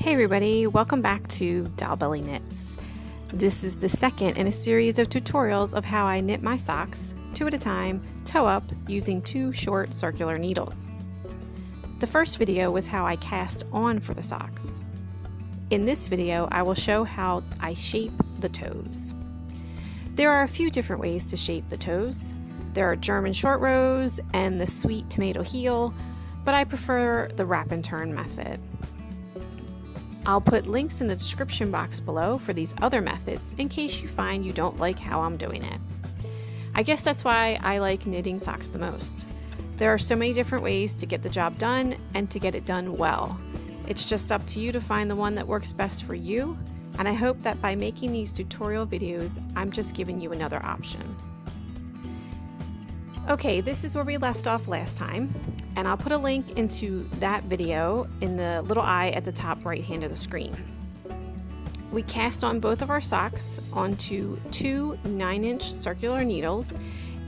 Hey everybody, welcome back to Dollbellieknits. This is the second in a series of tutorials of how I knit my socks, 2 at a time, toe up, using 2 short circular needles. The first video was how I cast on for the socks. In this video, I will show how I shape the toes. There are a few different ways to shape the toes. There are German short rows and the sweet tomato heel, but I prefer the wrap and turn method. I'll put links in the description box below for these other methods in case you find you don't like how I'm doing it. I guess that's why I like knitting socks the most. There are so many different ways to get the job done and to get it done well. It's just up to you to find the one that works best for you, and I hope that by making these tutorial videos, I'm just giving you another option. Okay, this is where we left off last time, and I'll put a link into that video in the little eye at the top right hand of the screen. We cast on both of our socks onto 2 9-inch circular needles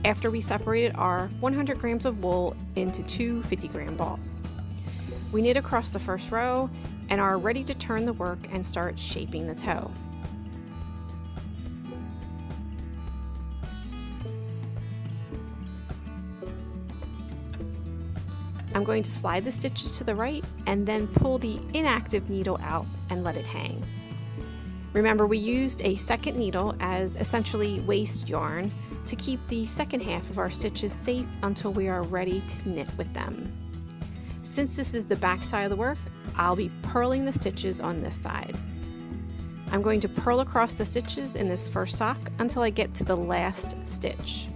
after we separated our 100 grams of wool into 2 50-gram balls. We knit across the first row and are ready to turn the work and start shaping the toe. I'm going to slide the stitches to the right and then pull the inactive needle out and let it hang. Remember, we used a second needle as essentially waste yarn to keep the second half of our stitches safe until we are ready to knit with them. Since this is the back side of the work, I'll be purling the stitches on this side. I'm going to purl across the stitches in this first sock until I get to the last stitch.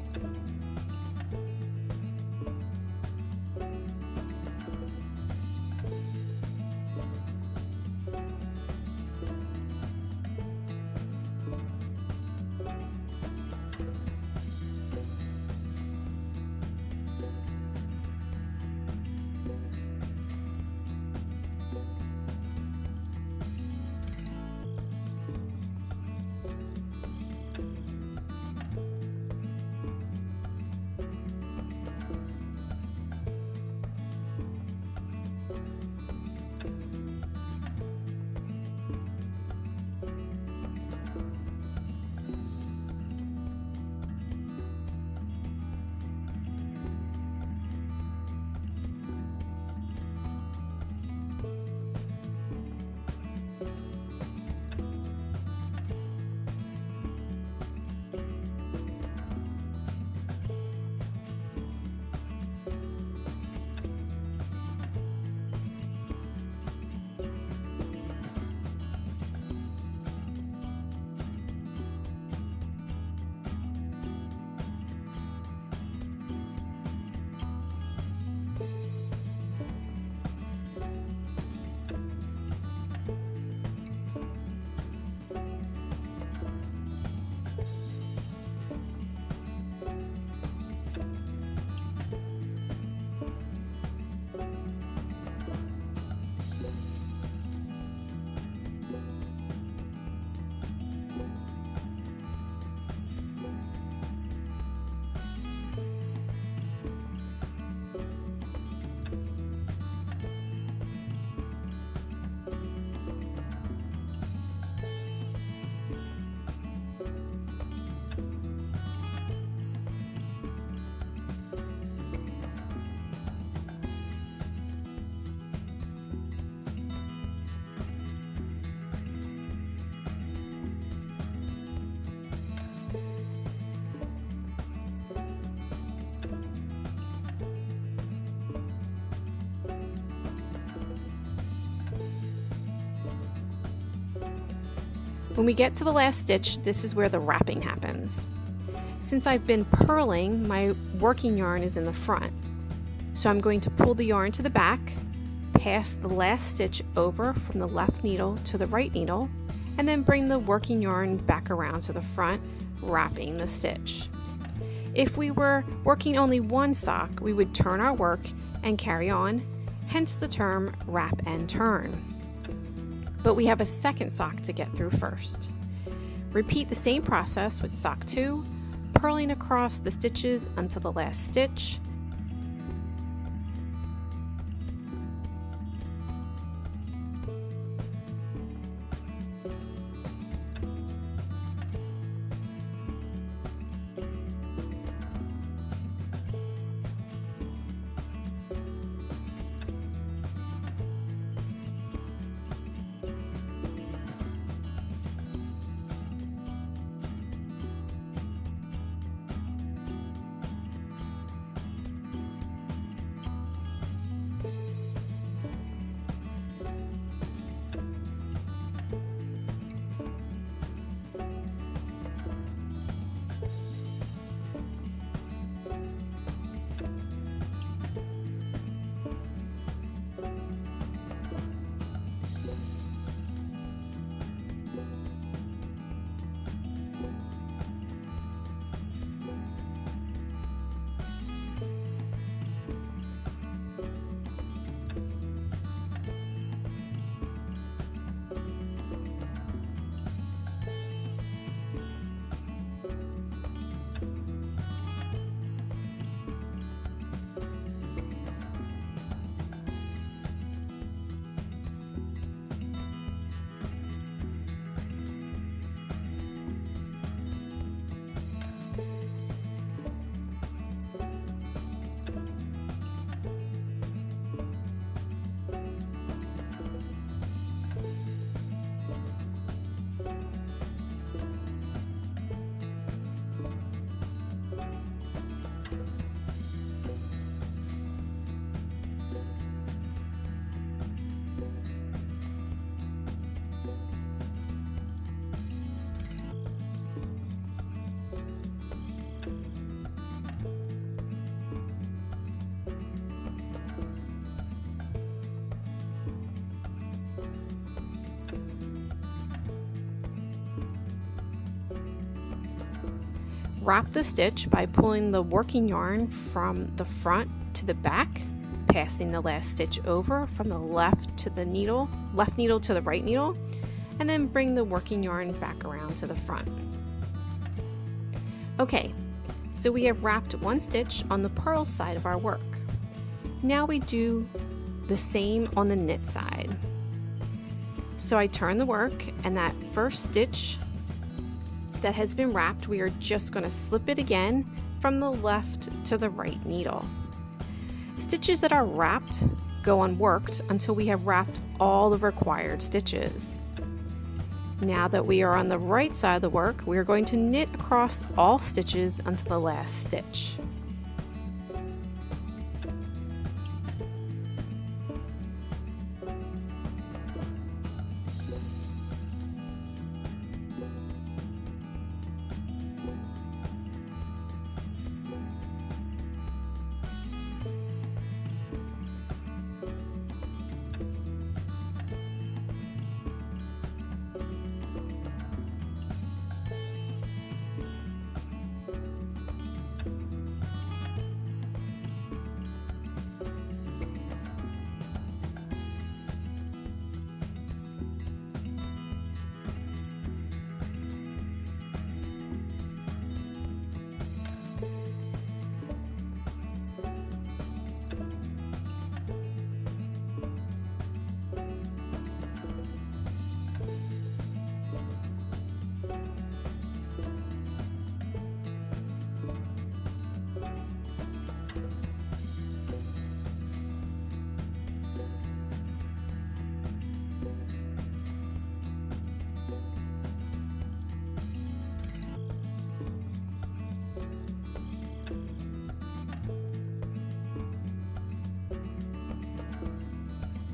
When we get to the last stitch, this is where the wrapping happens. Since I've been purling, my working yarn is in the front. So I'm going to pull the yarn to the back, pass the last stitch over from the left needle to the right needle, and then bring the working yarn back around to the front, wrapping the stitch. If we were working only one sock, we would turn our work and carry on, hence the term wrap and turn. But we have a second sock to get through first. Repeat the same process with sock 2, purling across the stitches until the last stitch, Wrap the stitch by pulling the working yarn from the front to the back, passing the last stitch over from the left needle to the right needle, and then bring the working yarn back around to the front. Okay, so we have wrapped one stitch on the purl side of our work. Now we do the same on the knit side. So I turn the work, and that first stitch that has been wrapped, we are just going to slip it again from the left to the right needle. Stitches that are wrapped go unworked until we have wrapped all the required stitches. Now that we are on the right side of the work, we are going to knit across all stitches until the last stitch.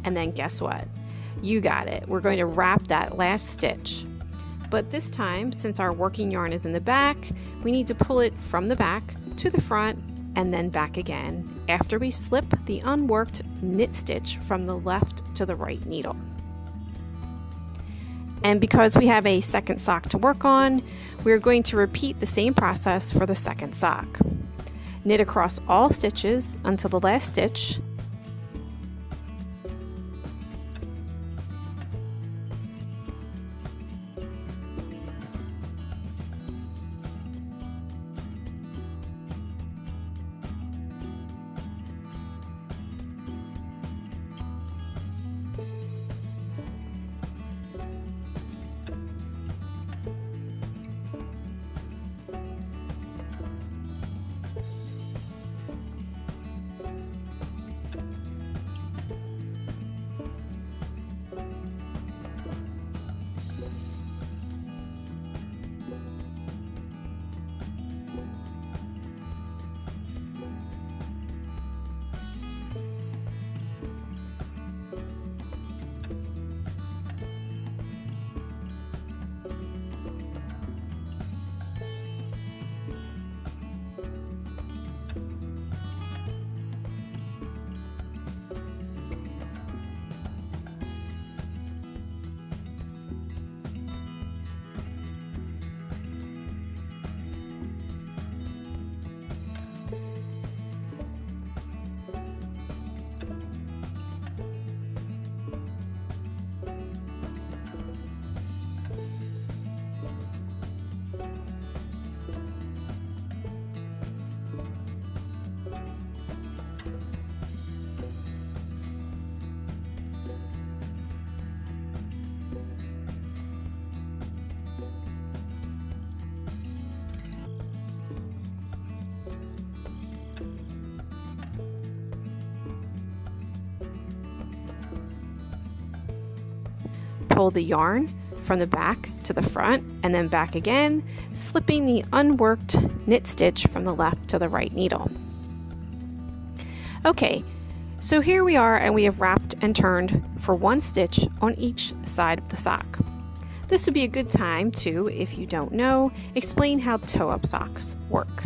And then guess what? You got it. We're going to wrap that last stitch. But this time, since our working yarn is in the back, we need to pull it from the back to the front and then back again after we slip the unworked knit stitch from the left to the right needle. And because we have a second sock to work on, we're going to repeat the same process for the second sock. Knit across all stitches until the last stitch, pull the yarn from the back to the front and then back again, slipping the unworked knit stitch from the left to the right needle. Okay, so here we are, and we have wrapped and turned for one stitch on each side of the sock. This would be a good time to, if you don't know, explain how toe-up socks work.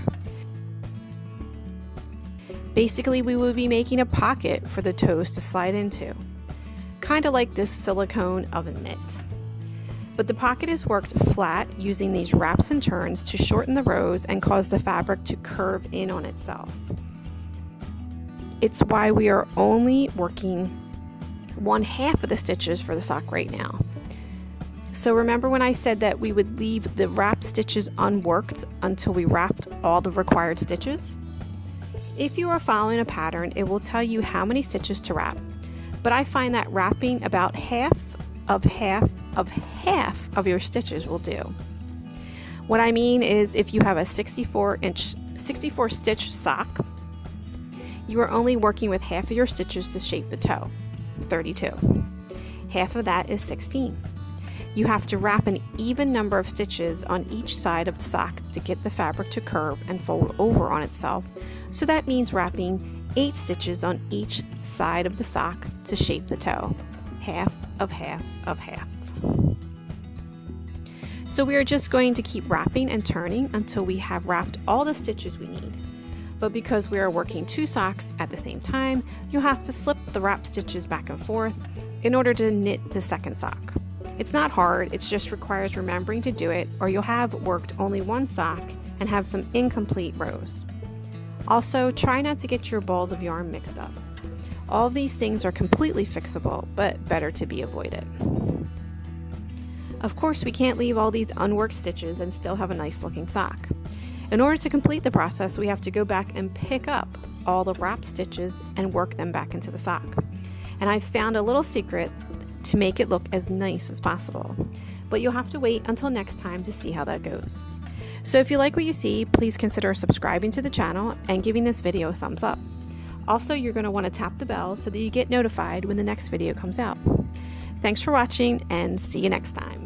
Basically, we would be making a pocket for the toes to slide into, kind of like this silicone oven mitt. But the pocket is worked flat using these wraps and turns to shorten the rows and cause the fabric to curve in on itself. It's why we are only working 1/2 of the stitches for the sock right now. So remember when I said that we would leave the wrap stitches unworked until we wrapped all the required stitches? If you are following a pattern, it will tell you how many stitches to wrap, but I find that wrapping about half of your stitches will do. What I mean is, if you have a 64 stitch sock, you are only working with half of your stitches to shape the toe, 32. Half of that is 16. You have to wrap an even number of stitches on each side of the sock to get the fabric to curve and fold over on itself. So that means wrapping 8 stitches on each side of the sock to shape the toe. Half of half of half. So we are just going to keep wrapping and turning until we have wrapped all the stitches we need. But because we are working 2 socks at the same time, you'll have to slip the wrap stitches back and forth in order to knit the second sock. It's not hard, it just requires remembering to do it, or you'll have worked only 1 sock and have some incomplete rows. Also, try not to get your balls of yarn mixed up. All of these things are completely fixable, but better to be avoided. Of course, we can't leave all these unworked stitches and still have a nice looking sock. In order to complete the process, we have to go back and pick up all the wrap stitches and work them back into the sock. And I've found a little secret to make it look as nice as possible. But you'll have to wait until next time to see how that goes. So if you like what you see, please consider subscribing to the channel and giving this video a thumbs up. Also, you're going to want to tap the bell so that you get notified when the next video comes out. Thanks for watching, and see you next time.